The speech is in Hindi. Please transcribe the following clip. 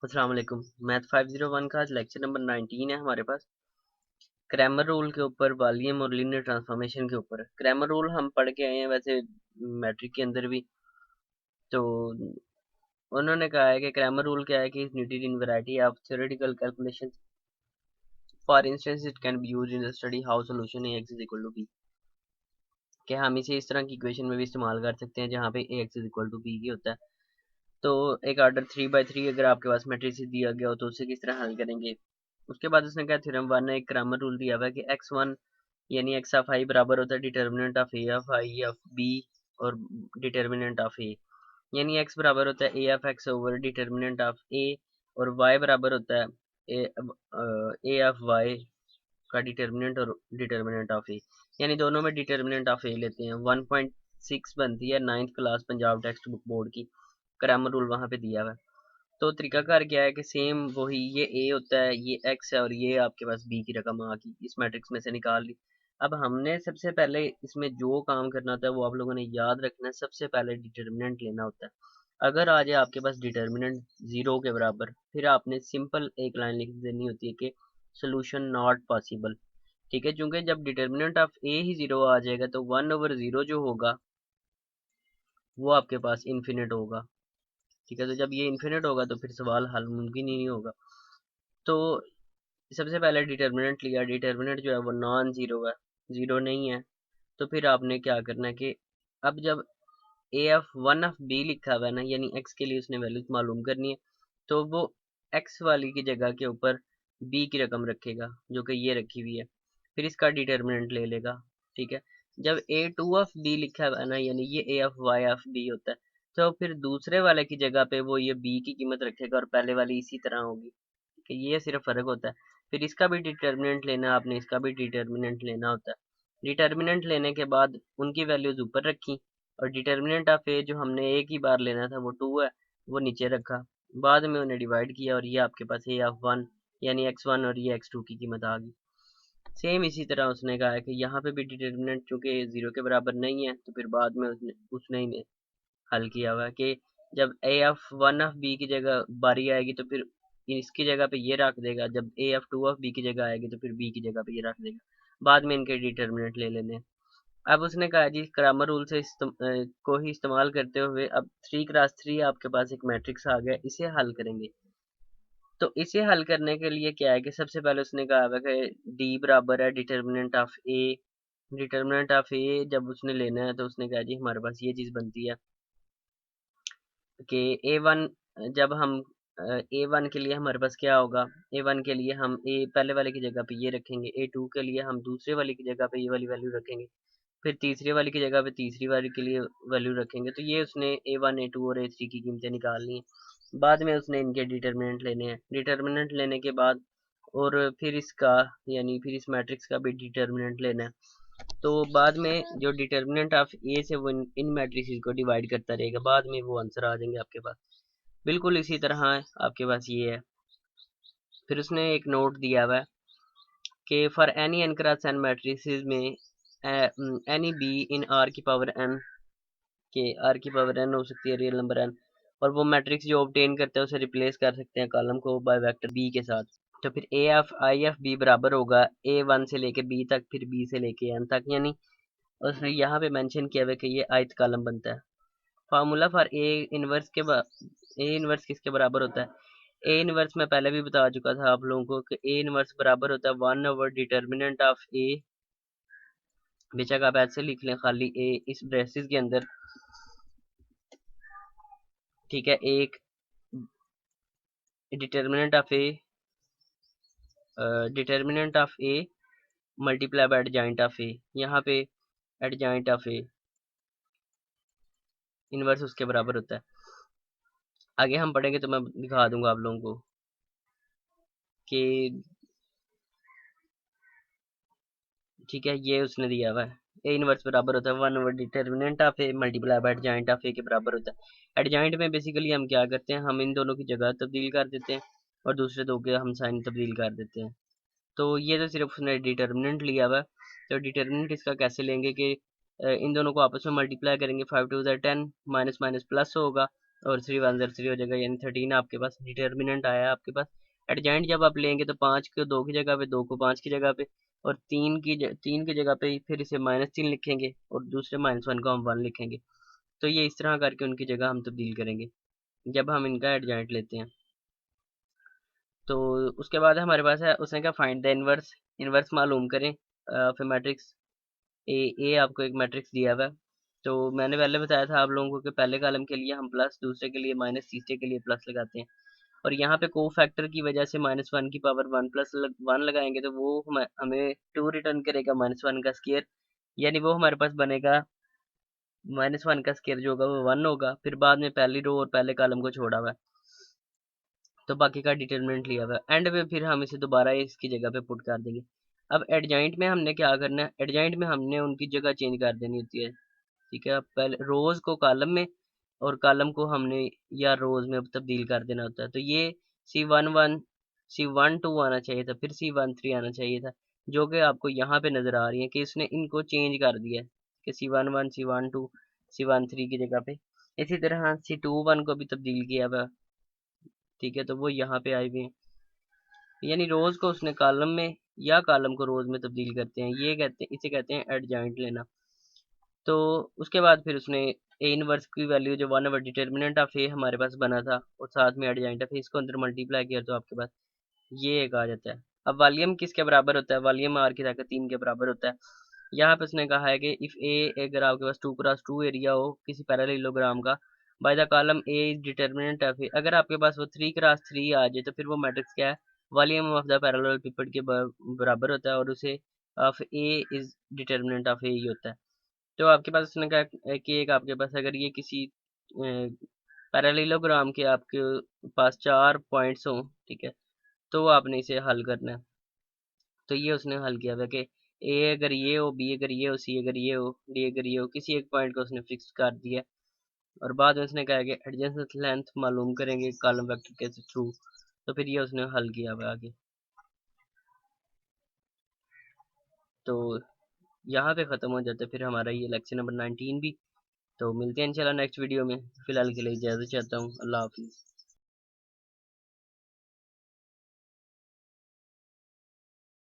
अस्सलाम वालेकुम। मैथ 501 का आज लेक्चर नंबर 19 है हमारे पास। क्रैमर रूल के ऊपर, वॉल्यूम और लीनियर ट्रांसफॉर्मेशन के ऊपर। क्रैमर रूल हम पढ़ के आए हैं वैसे मैट्रिक के अंदर भी। तो उन्होंने कहा है कि क्रैमर रूल क्या है कि is needed in variety of theoretical calculation. For instance it can be used in the study how solution a x is equal to b. कि हम इसे इस तरह की इक्वेशन में भी इस्तेमाल कर सकते हैं जहाँ पे a x is equal to b की होता है। तो एक ऑर्डर 3/3 अगर आपके पास मैट्रिक्स दिया गया हो तो उसे किस तरह हल करेंगे। उसके बाद उसने कहा थ्योरम 1 ने एक क्रैमर रूल दिया हुआ है कि x1 यानी x ऑफ i बराबर होता है determinant of a of i of b और डिटर्मिनेंट ऑफ a, यानी x बराबर होता है a of x over determinant of a और y बराबर होता है a ऑफ y का डिटर्मिनेंट और डिटर्मिनेंट ऑफ a, यानी दोनों में डिटर्मिनेंट ऑफ a लेते हैं। 1.6 बनती है 9th class Punjab text book board की। क्रैमर रूल वहां पे दिया हुआ है। तो तरीकाकार क्या है कि सेम वही, ये ए होता है, ये एक्स है और ये आपके पास बी की रकम आ गई, इस मैट्रिक्स में से निकाल ली। अब हमने सबसे पहले इसमें जो काम करना होता है वो आप लोगों ने याद रखना है। सबसे पहले डिटर्मिनेंट लेना होता है। अगर आ जाए आपके पास डिटर्मिनेंट 0 के बराबर, फिर आपने सिंपल एक लाइन लिख देनी होती है कि सोल्यूशन नॉट पॉसिबल। ठीक है, क्योंकि जब डिटर्मिनेंट ऑफ ए ही 0 आ जाएगा तो 1/0 जो होगा वो आपके पास इन्फिनिट होगा। ठीक है, तो जब ये इन्फिनिट होगा तो फिर सवाल हल मुमकिन ही नहीं होगा। तो सबसे पहले डिटर्मिनेंट लिया, डिटर्मिनेंट जो है वो नॉन जीरो है, जीरो नहीं है। तो फिर आपने क्या करना है कि अब जब ए एफ 1 ऑफ बी लिखा हुआ है ना, यानी एक्स के लिए उसने वैल्यू मालूम करनी है, तो वो एक्स वाली की जगह के ऊपर बी की रकम रखेगा जो कि ये रखी हुई है, फिर इसका डिटर्मिनेंट ले लेगा। ठीक है, जब a2 ऑफ बी लिखा हुआ है ना, यानी ये a of y of b होता है, तो फिर दूसरे वाले की जगह पे वो ये b की कीमत रखेगा और पहले वाली इसी तरह होगी। ठीक है, ये सिर्फ फर्क होता है। फिर इसका भी डिटर्मिनेंट लेना, आपने इसका भी डिटर्मिनेंट लेना होता है। डिटर्मिनेंट लेने के बाद उनकी वैल्यूज ऊपर रखी और डिटर्मिनेंट ऑफ ए जो हमने एक ही बार लेना था वो 2 है, वो नीचे रखा। बाद में उन्हें डिवाइड किया और ये आपके पास ए ऑफ 1 यानी x1 और ये x2 की कीमत आ गई। सेम इसी तरह उसने कहा है कि यहाँ पे भी डिटर्मिनेंट चूंकि 0 के बराबर नहीं है, तो फिर बाद में उसने ही हल किया हुआ है कि जब ए ऑफ 1 ऑफ बी की जगह बारी आएगी तो फिर इसकी जगह पे ये रख देगा, जब ए ऑफ 2 ऑफ बी की जगह आएगी तो फिर बी की जगह पे ये रख देगा। बाद में इनके डिटर्मिनेंट ले लेने हैं। अब उसने कहा जी क्रैमर रूल से को ही इस्तेमाल करते हुए अब 3x3 आपके पास एक मैट्रिक्स आ गया, इसे हल करेंगे। तो इसे हल करने के लिए क्या है कि सबसे पहले उसने कहा हुआ है कि डी बराबर है determinant of A. Determinant of A जब उसने लेना है तो उसने कहा जी हमारे पास ये चीज बनती है कि A1, जब हम A1 के लिए हमारे पास क्या होगा, A1 के लिए हम ए पहले वाले की जगह पे ये रखेंगे, A2 के लिए हम दूसरे वाले की जगह पे ये वाली वैल्यू रखेंगे, फिर तीसरे वाले की जगह पे तीसरी वाले के लिए वैल्यू रखेंगे। तो ये उसने A1 A2 और A3 की कीमतें निकालनी है। बाद में उसने इनके डिटर्मिनेंट लेने हैं। डिटर्मिनेंट लेने के बाद और फिर इसका यानी फिर इस मैट्रिक्स का भी डिटर्मिनेंट लेना है। तो बाद में जो डिटर्मिनेंट ऑफ ए से वो इन मैट्रिसेस को डिवाइड करता रहेगा, बाद में वो आंसर आ जाएंगे आपके पास। बिल्कुल इसी तरह आपके पास ये है। फिर उसने एक नोट दिया हुआ है कि for any n cross n matrices में एनी बी इन आर की पावर एन, के आर की पावर एन हो सकती है रियल नंबर एन, और वो मैट्रिक्स जो ऑब्टेन करता है उसे रिप्लेस कर सकते हैं कॉलम को बाय वेक्टर बी के साथ। तो फिर ए ऑफ आई एफ बी बराबर होगा A1 से लेके बी तक, फिर बी से लेके एन तक, यानी उसने यहाँ पे मेंशन किया हुआ है कि ये आयत कॉलम बनता है। फार्मूला फॉर ए इनवर्स किसके बराबर होता है। ए इनवर्स मैं पहले भी बता चुका था आप लोगों को कि ए इनवर्स बराबर होता है 1 ओवर डिटर्मिनेंट ऑफ ए। बेशक आप ऐसे लिख लें खाली ए इस ब्रेसिस के अंदर। ठीक है, एक determinant of A, determinant of A multiply by adjoint of A, यहाँ पे एडजॉइंट ऑफ ए इनवर्स उसके बराबर होता है। आगे हम पढ़ेंगे तो मैं दिखा दूंगा आप लोगों को कि ठीक है, ये उसने दिया हुआ है ए इनवर्स बराबर होता है 1 over determinant of A multiply by adjoint of A के बराबर होता है। एडजॉइंट में बेसिकली हम क्या करते हैं, हम इन दोनों की जगह तब्दील कर देते हैं और दूसरे दो के हम साइन तब्दील कर देते हैं। तो ये तो सिर्फ उसने डिटर्मिनेंट लिया हुआ है। तो डिटर्मिनेंट इसका कैसे लेंगे कि इन दोनों को आपस में मल्टीप्लाई करेंगे, 5 2 10, माइनस माइनस प्लस होगा और 3103 हो जाएगा, यानी 13 आपके पास डिटर्मिनेंट आया है आपके पास। एडजॉइंट जब आप लेंगे तो 5 को 2 की जगह पे, 2 को 5 की जगह पे, और 3 की जगह पे फिर इसे -3 लिखेंगे और दूसरे -1 को हम 1 लिखेंगे। तो ये इस तरह करके उनकी जगह हम तब्दील करेंगे जब हम इनका एडजॉइंट लेते हैं। तो उसके बाद हमारे पास है, उसने कहा फाइंड द इनवर्स, इनवर्स मालूम करें फिर मैट्रिक्स ए आपको एक मैट्रिक्स दिया हुआ है। तो मैंने पहले बताया था आप लोगों को कि पहले कॉलम के लिए हम प्लस, दूसरे के लिए माइनस, तीसरे के लिए प्लस लगाते हैं। और यहाँ पे को फैक्टर की वजह से -1 की पावर 1 प्लस 1 लगाएंगे तो वो हमें 2 रिटर्न करेगा, -1 का स्केयर, यानी वो हमारे पास बनेगा -1 का स्केयर जो होगा वो 1 होगा। फिर बाद में पहली रो और पहले कॉलम को छोड़ा हुआ है, तो बाकी का डिटरमिनेंट लिया हुआ है। एंड में फिर हम इसे दोबारा इसकी जगह पे पुट कर देंगे। अब एडजॉइंट में हमने क्या करना है, एडजॉइंट में हमने उनकी जगह चेंज कर देनी होती है। ठीक है, पहले रोज को कॉलम में और कॉलम को हमने या रोज में तब्दील कर देना होता है। तो ये C11 C12 आना चाहिए था, फिर C13 आना चाहिए था, जो कि आपको यहाँ पे नजर आ रही है कि इसने इनको चेंज कर दिया है कि C11 C12 C13 की जगह पे। इसी तरह C21 को भी तब्दील किया हुआ। ठीक है, तो वो यहाँ पे आए हुए हैं, यानी रोज को उसने कॉलम में या कॉलम को रोज में तब्दील करते हैं, ये कहते हैं, इसे कहते हैं एडजॉइंट लेना। तो उसके बाद फिर उसने ए इनवर्स की वैल्यू जो 1 ओवर डिटर्मिनेंट ऑफ ए हमारे पास बना था और साथ में एडजॉइंट ऑफ ए, इसको अंदर मल्टीप्लाई किया तो आपके पास ये एक आ जाता है। अब वॉल्यूम किसके बराबर होता है, वॉल्यूम आर की ताकत 3 के बराबर होता है। यहाँ पे उसने कहा है कि इफ ए, अगर आपके पास 2x2 एरिया हो किसी पैरेललोग्राम का, by the column A is determinant of A, अगर आपके पास वो 3x3 आ जाए तो फिर वो मैट्रिक्स क्या है, volume of the parallelepiped के बराबर होता है, और उसे of A is determinant of A ही होता है। तो आपके पास उसने कहा कि एक आपके पास अगर ये किसी पैरेललोग्राम के आपके पास 4 पॉइंट्स हों, ठीक है, तो आपने इसे हल करना है। तो ये उसने हल किया था कि ए अगर ये हो, बी अगर ये हो, सी अगर ये हो, डी अगर ये हो, किसी एक पॉइंट को उसने फिक्स कर दिया। और बाद में उसने कहा कि एडजेसेंट लेंथ मालूम करेंगे कॉलम वेक्टर के थ्रू। तो फिर ये उसने हल किया हुआ आगे। तो यहाँ पे ख़त्म हो जाता है फिर हमारा ये लेक्चर नंबर 19 भी। तो मिलते हैं इंशाल्लाह नेक्स्ट वीडियो में। फिलहाल के लिए इजाज़त चाहता हूँ। अल्लाह हाफिज़।